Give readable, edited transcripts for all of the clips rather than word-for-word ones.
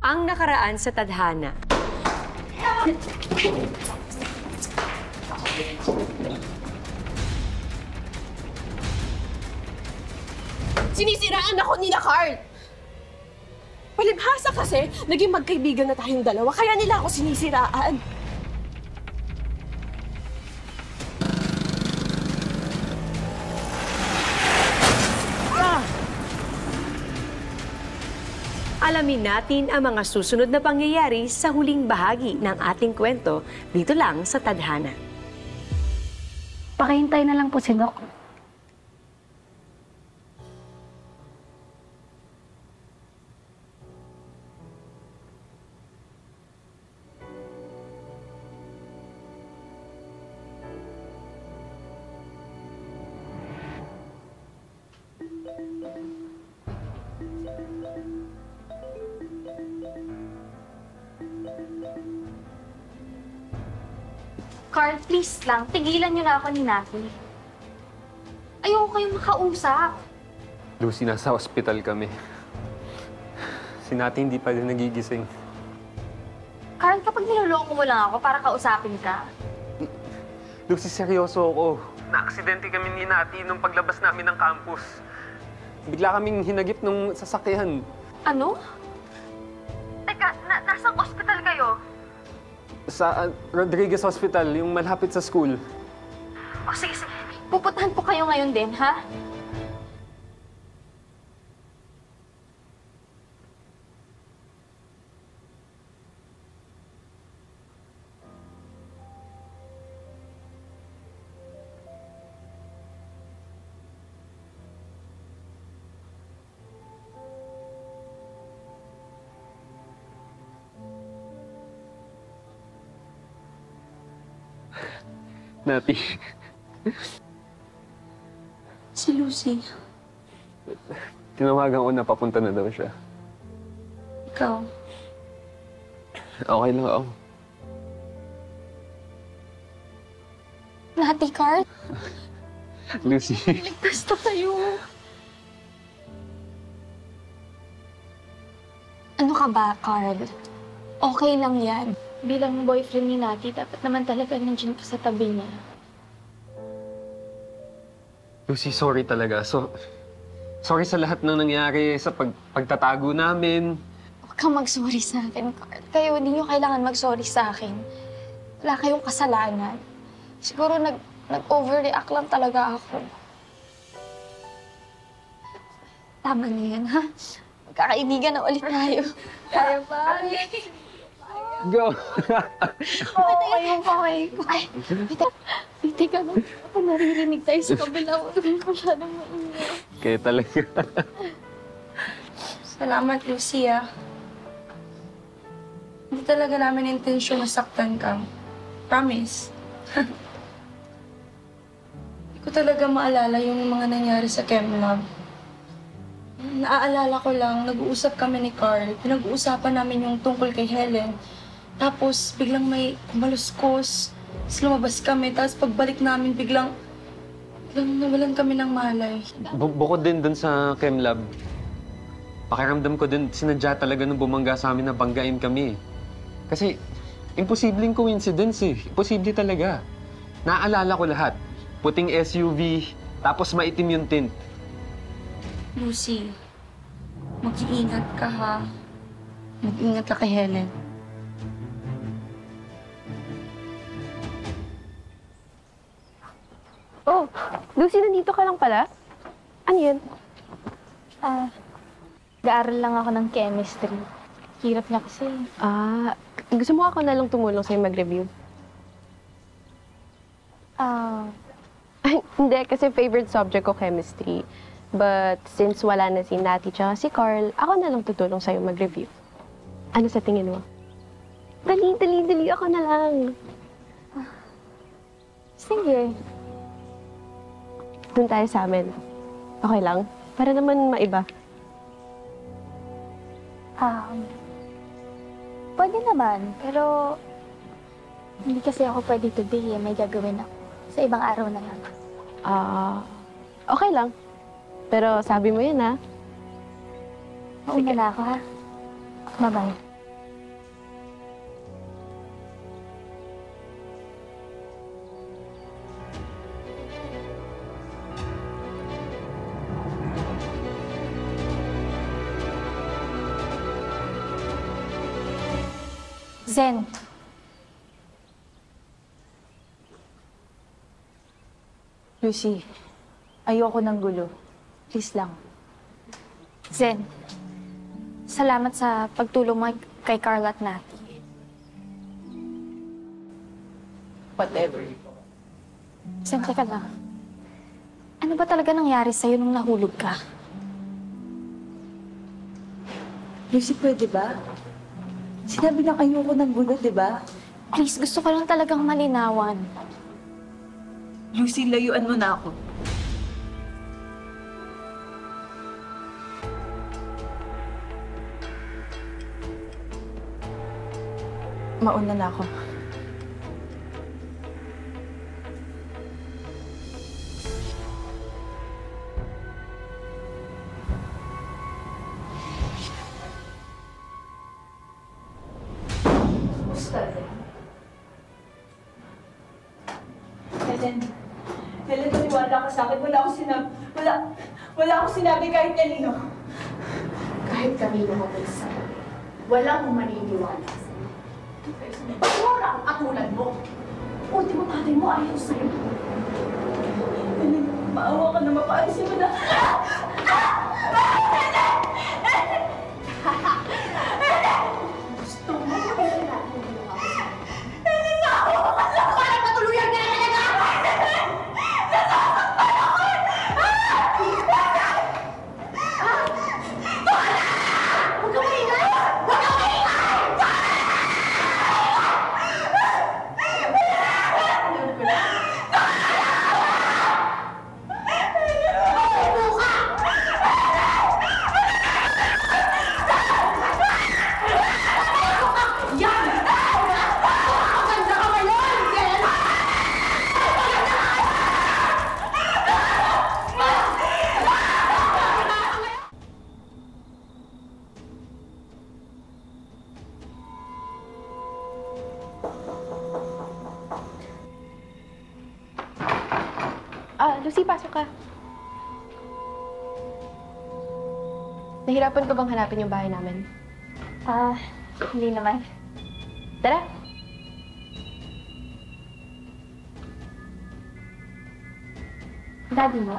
Ang nakaraan sa tadhana. Sinisiraan ako ni Carl! Palibhasa kasi, naging magkaibigan na tayong dalawa, kaya nila ako sinisiraan. Alamin natin ang mga susunod na pangyayari sa huling bahagi ng ating kwento dito lang sa Tadhana. Pakihintay na lang po si Doc. Carl, please lang, tigilan niyo na ako ni Naki. Ayoko kayong makausap. Lucy, nasa ospital kami. Si Nati hindi pa rin nagigising. Carl, kapag niloloko mo lang ako para kausapin ka. Lucy, seryoso ako. Na-aksidente kami ni Nati nung paglabas namin ng campus. Bigla kaming hinagip nung sasakyan. Ano? Teka, nasang ospital kayo? Sa Rodriguez Hospital, yung malapit sa school. O sige, sige. Pupuntahan po kayo ngayon din, ha? Nati. Si Lucy. Tinawagan ko na papunta na daw siya. Ikaw. Okay lang ako. Nati, Carl? Lucy. Ligtas na kayo. Ano ka ba, Carl? Okay lang yan. Bilang boyfriend ni Nati, dapat naman talaga nandiyan ka sa tabi niya. Lucy, sorry talaga. Sorry sa lahat ng nangyari, sa pagtatago namin. Huwag kang mag-sorry sa akin, Carl. Kayo, hindi niyo kailangan mag-sorry sa akin. Wala kayong kasalanan. Siguro nag-overreact lang talaga ako. Tama na yan, ha? Magkakaibigan na ulit tayo. Kaya ba? Go! Oo, yung kamay ko. Ay, teka na. Ako naririnig tayo sa kabila. Huwag ko siya nang maingay. Kaya talaga. Salamat, Lucia. Hindi talaga namin intensyon na saktan ka. Promise. Hindi ko talaga maalala yung mga nangyari sa ChemLab. Naaalala ko lang, nag-uusap kami ni Carl. Pinag-uusapan namin yung tungkol kay Helen. Tapos, biglang may kumaluskos. Tapos lumabas kami. Tapos pagbalik namin, biglang nawalan kami ng malay. Bukod din dun sa ChemLab, pakiramdam ko din sinadya talaga nung bumangga sa amin na banggain kami. Kasi, imposibleng coincidence eh. Imposible talaga. Naaalala ko lahat. Puting SUV, tapos maitim yung tint. Lucy, mag-iingat ka ha. Mag-iingat ka kay Helen. Oh, Lucy, nandito ka lang pala? Ano yun? Gaaral lang ako ng chemistry. Hirap niya kasi. Gusto mo ako na lang tumulong sa'yo mag-review? Hindi, kasi favorite subject ko chemistry. But since wala na si Nati tsaka si Carl, ako na lang tutulong sa'yo mag-review. Ano sa tingin mo? Dali, ako na lang. Sige. Doon tayo sa amin. Okay lang? Para naman maiba. Pwede naman, pero hindi kasi ako pwede today eh. May gagawin ako. Sa ibang araw na lang. Okay lang. Pero sabi mo yun, ha? Mauna na ako, ha? Bye-bye. Zen, Lucy, ayoko ng gulo. Please lang. Zen, salamat sa pagtulong mo kay Carl at Nati. Whatever. Zen, teka lang. Ano ba talaga nangyari sa'yo nung nahulog ka? Lucy, pwede ba? Sinabi lang ayoko ng gulo, di ba? Please, gusto ko lang talagang malinawan. Lucy, layuan mo na ako. Mauna na ako. Helen, maniwala ka sa akin. Wala akong sinabi kahit kanino. Kahit kanino mo isa, walang maniniwala sa'yo. Pagwara ang katulad mo. Ultimo tatay mo ayaw sa'yo. Helen, maawa ka na, mapaalisin mo na. Gusto mo makikilala mo ginawa ko sa'yo. Parang matuluyan ka na talaga! Huwag kang maingay! Huwag kang maingay! Lucy, pasok ka. Nahirapan ka bang hanapin yung bahay namin? Hindi naman. Tara. Daddy mo?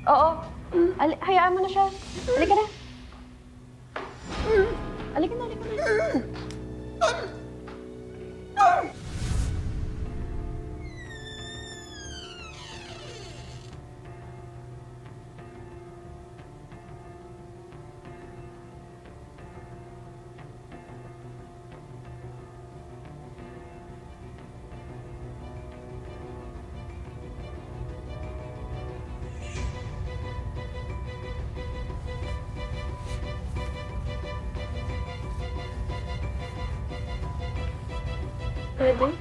Oo. Hayaan mo na siya. Halika na. Halika na. Pwede?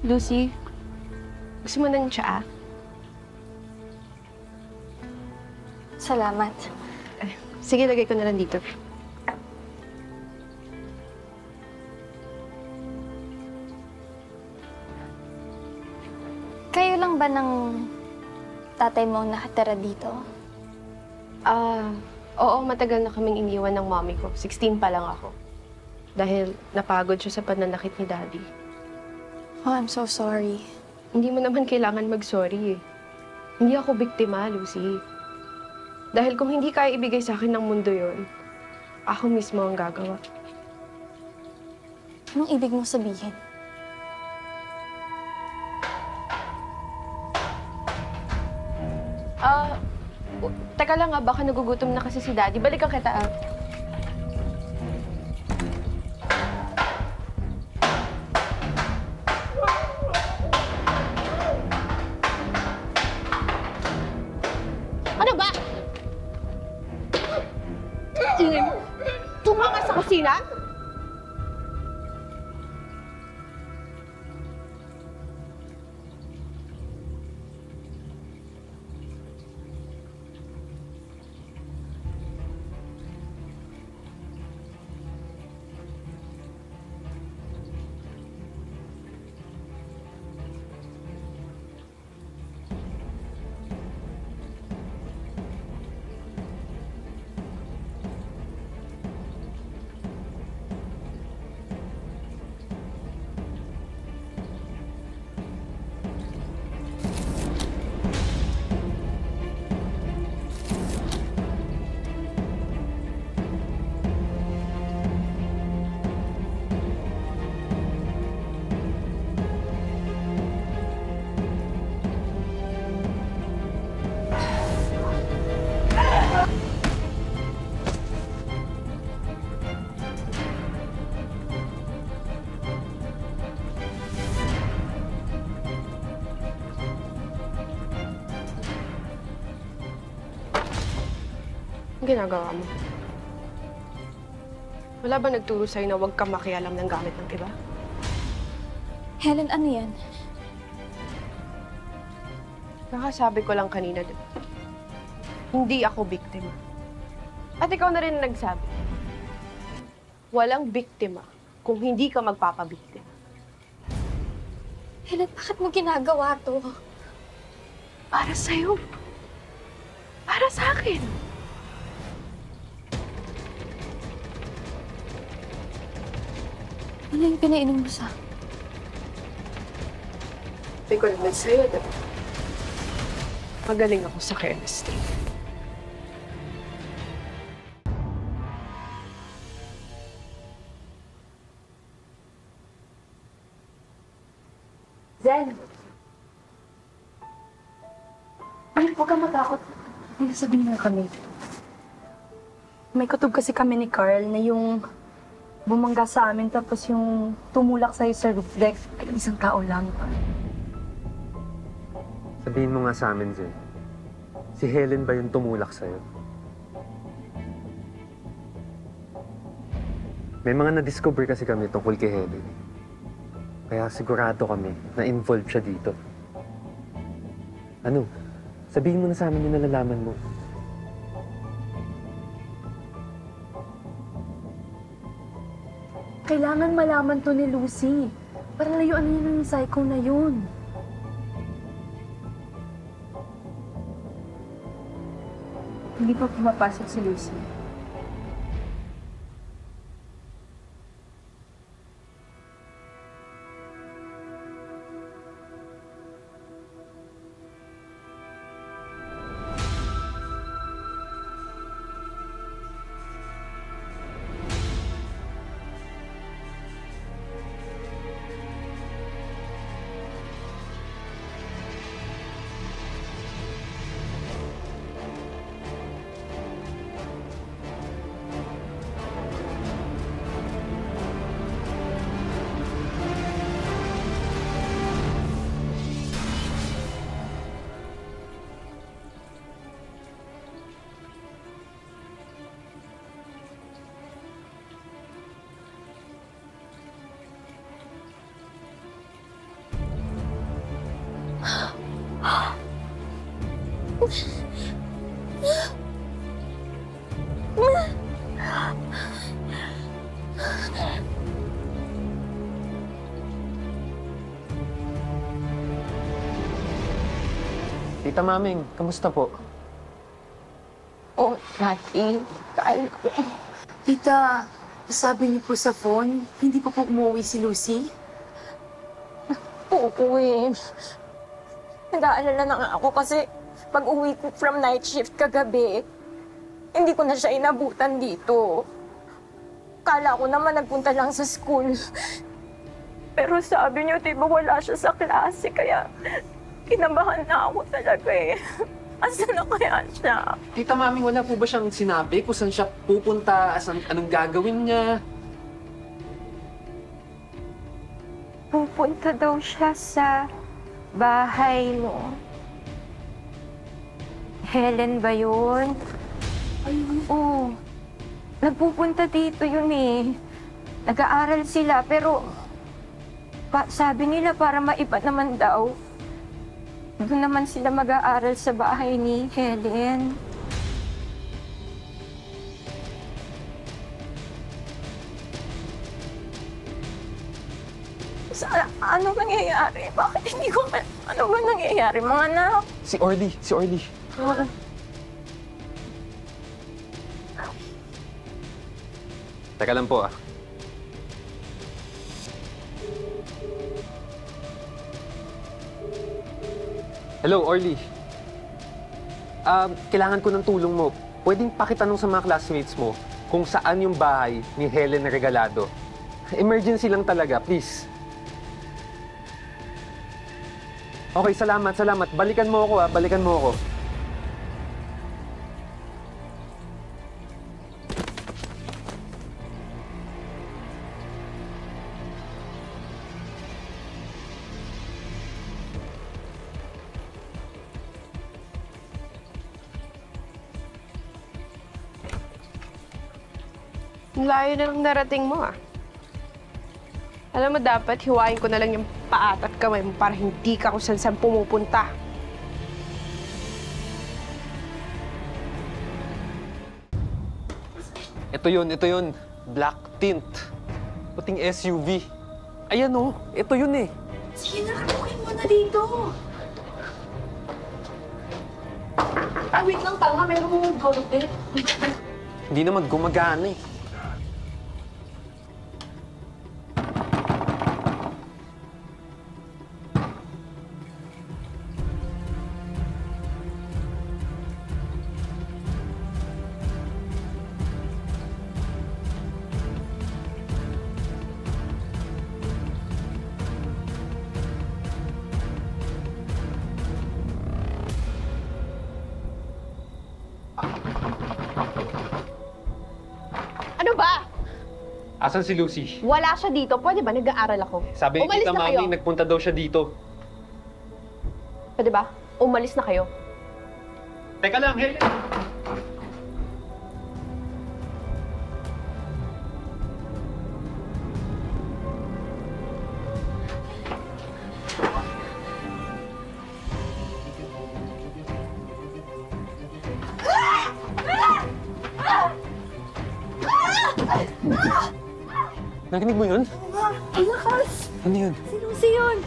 Lucy, gusto mo ng tsaa? Salamat. Sige, lagay ko na lang dito. Kayo lang ba ng tatay mo nakatira dito? Oo, matagal na kaming iniwan ng mommy ko. 16 pa lang ako. Dahil napagod siya sa pananakit ni Daddy. Oh, I'm so sorry. Hindi mo naman kailangan mag-sorry eh. Hindi ako biktima, Lucy. Dahil kung hindi kaya ibigay sa akin ng mundo yon, ako mismo ang gagawa. Anong ibig mo sabihin? Teka lang baka nagugutom na kasi si Daddy. Balikan kita Ano ba? Ingay mo? Tumama sa kusina? Anong ginagawa mo? Wala ba nagturo sa'yo na huwag kang makialam ng gamit ng iba? Helen, ano yan? Kakasabi ko lang kanina, diba? Hindi ako biktima. At ikaw na rin nagsabi. Walang biktima kung hindi ka magpapabiktima. Helen, bakit mo ginagawa to? Para sa'yo. Para sa akin. Ano yung pinainom mo sa... Sabi ko naman sa'yo, diba? Magaling ako sa chemistry. Zen! Ay, huwag kang matakot. May sabihin na kami. May kutob kasi kami ni Carl na yung bumangga sa amin tapos yung tumulak sa'yo sa roof deck. Isang tao lang. Sabihin mo nga sa amin, Zen. Si Helen ba yung tumulak sa'yo? May mga na-discover kasi kami tungkol kay Helen. Kaya sigurado kami na involved siya dito. Ano? Sabihin mo na sa amin yung nalalaman mo. Kailangan malaman to ni Lucy. Para layuan niya ng psycho na yun. Hindi pa pumapasok si Lucy. Tita Maming, kamusta po? Oh, Nati. Kain ko. Tita, sabi niyo po sa phone, hindi pa po umuwi si Lucy? Oo eh. Nag-aalala na nga ako kasi pag uwi ko from night shift kagabi, hindi ko na siya inabutan dito. Kala ko naman nagpunta lang sa school. Pero sabi niyo, di ba wala siya sa klase, kaya kinabahan na ako talaga eh. Asan na kaya siya? Tita Maming, wala po ba siyang sinabi kung saan siya pupunta, anong gagawin niya? Pupunta daw siya sa bahay mo. Helen ba yun? Oo. Nagpupunta dito yun eh. Nag-aaral sila pero sabi nila para maiba naman daw. Doon naman sila mag-aaral sa bahay ni Helen. Ano nangyayari? Bakit hindi ko... Ano ba nangyayari, mga anak? Si Orly. Teka lang po, ah. Hello, Orly. Kailangan ko ng tulong mo. Pwedeng pakitanong sa mga classmates mo kung saan yung bahay ni Helen Regalado. Emergency lang talaga, please. Okay, salamat. Balikan mo ako, balikan mo ako. Ang layo na ng narating mo, ah. Alam mo, dapat hiwain ko na lang yung paa at kamay mo para hindi ka kung saan pumupunta. Ito yun. Black tint. Puting SUV. Ayan oh, ito yun eh. Sige na, katukin mo na dito. Wait lang, tanga. Meron mong golden. Hindi naman gumagana eh. Ano ba? Asan si Lucy? Wala siya dito. Pwede ba? Nag-aaral ako. Sabi ni Umalis Tita na kayo. Mami, nagpunta daw siya dito. Pwede ba? Umalis na kayo. Teka lang, Helen! Nakinig mo yun? Ang lakas! Ano yun? Si Lucy yun!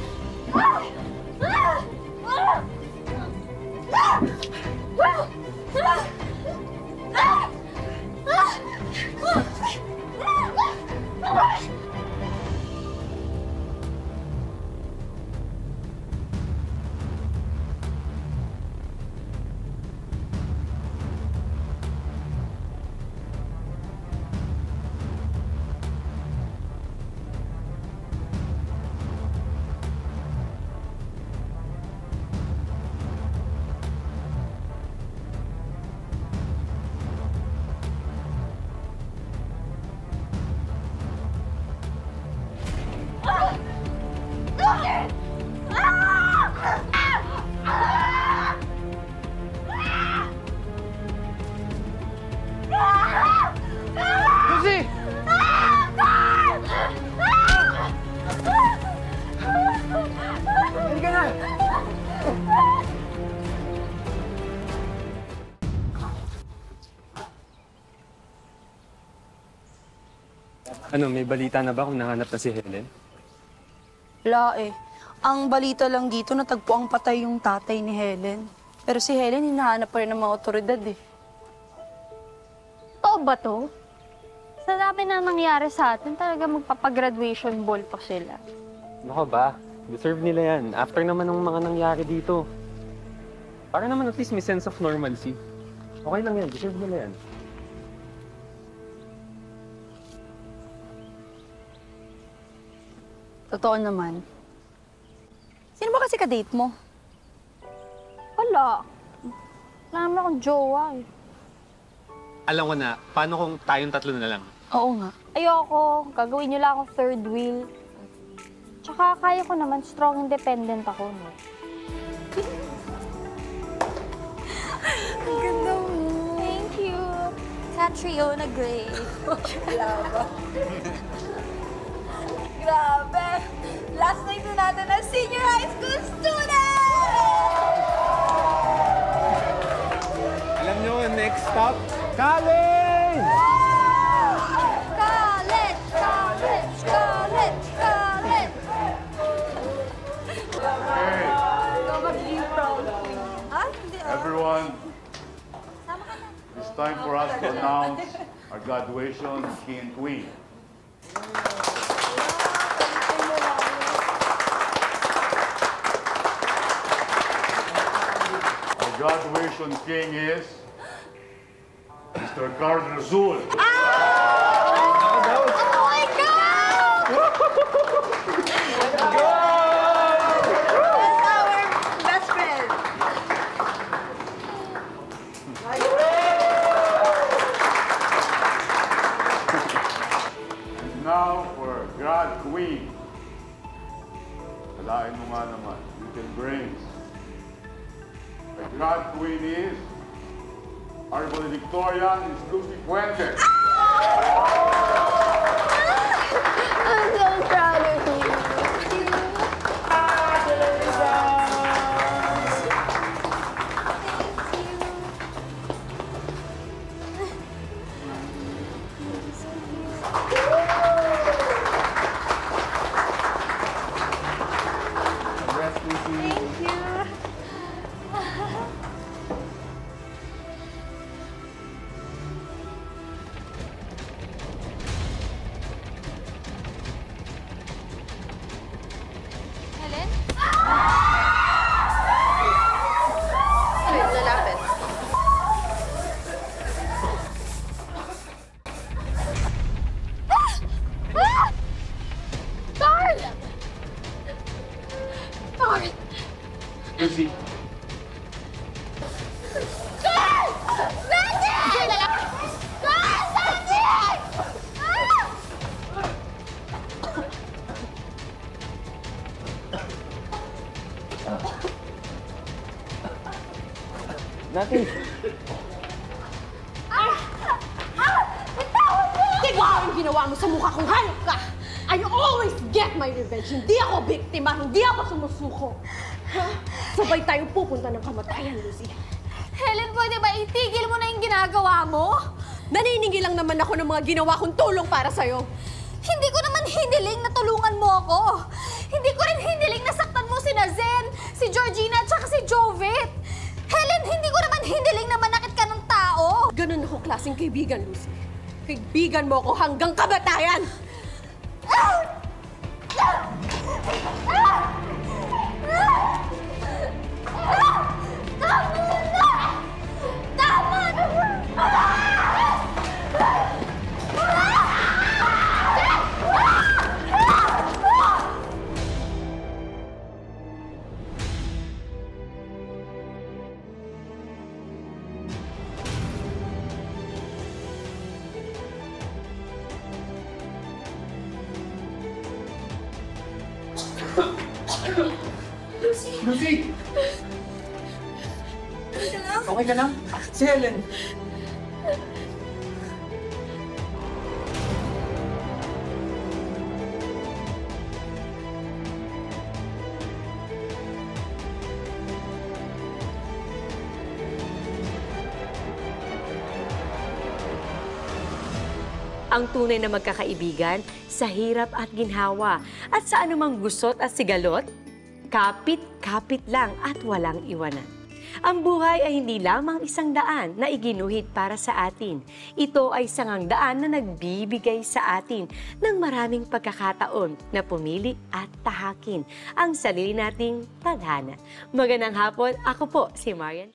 Lucy! Halika na! Ano, may balita na ba kung nahanap na si Helen? Wala eh. Ang balita lang dito, natagpo ang patay yung tatay ni Helen. Pero si Helen, hinahanap pa rin ng mga otoridad eh. Totoo ba to? Sa dami na nangyari sa atin, talaga magpapagraduation ball pa sila. Nako ba? Deserve nila yan. After naman ng mga nangyari dito. Para naman at least may sense of normalcy. Okay lang yan. Deserve nila yan. Totoo naman. Sino ba kasi ka-date mo? Wala. Wala naman akong jowa eh. Alam ko na, paano kung tayong tatlo na lang? Oo nga. Ayoko. Gagawin niyo lang akong third wheel. Tsaka kaya ko naman, strong independent ako, no? Ang ganda mo. Thank you. Catriona Gray. Grabe! Last night na natin as senior high school student! Alam nyo, next stop, college! College! College! College! College! Everyone, it's time for us to announce our graduation king and queen. Our graduation king is Mr. Carl Razul. Now for grad queen. Alain mo nga naman, little brains. The grad queen is our valedictorian is Lucy Fuentes. I'm so proud of you. Thank you. Helen? Lalapit. Carl! Carl! Lucy, Carl! Sandy! Carl! Sandy! natin. Tignan mo yung ginawa mo sa mukha kong hayop ka! I always get my revenge. Hindi ako biktima, hindi ako sumusuko. Sabay tayo pupunta ng kamatayan, Lucy. Helen, pwede ba itigil mo na yung ginagawa mo? Naniningil lang naman ako ng mga ginawa kong tulong para sa'yo. Hindi ko naman hiniling na tulungan mo ako. Hindi ko rin hiniling na saktan mo si Zen, si Georgina, at saka si Jovet. Helen, hindi ko naman hiniling na manakit ka ng tao. Ganun ako klaseng kaibigan, Lucy. Kaibigan mo ako hanggang kamatayan! Tama na! Lucy! Okay ka lang? Si Helen. Ang tunay na magkakaibigan sa hirap at ginhawa at sa anumang gusot at sigalot, kapit-kapit lang at walang iwanan. Ang buhay ay hindi lamang isang daan na iginuhit para sa atin. Ito ay sangang daan na nagbibigay sa atin ng maraming pagkakataon na pumili at tahakin ang sarili nating tadhana. Magandang hapon, ako po si Marian.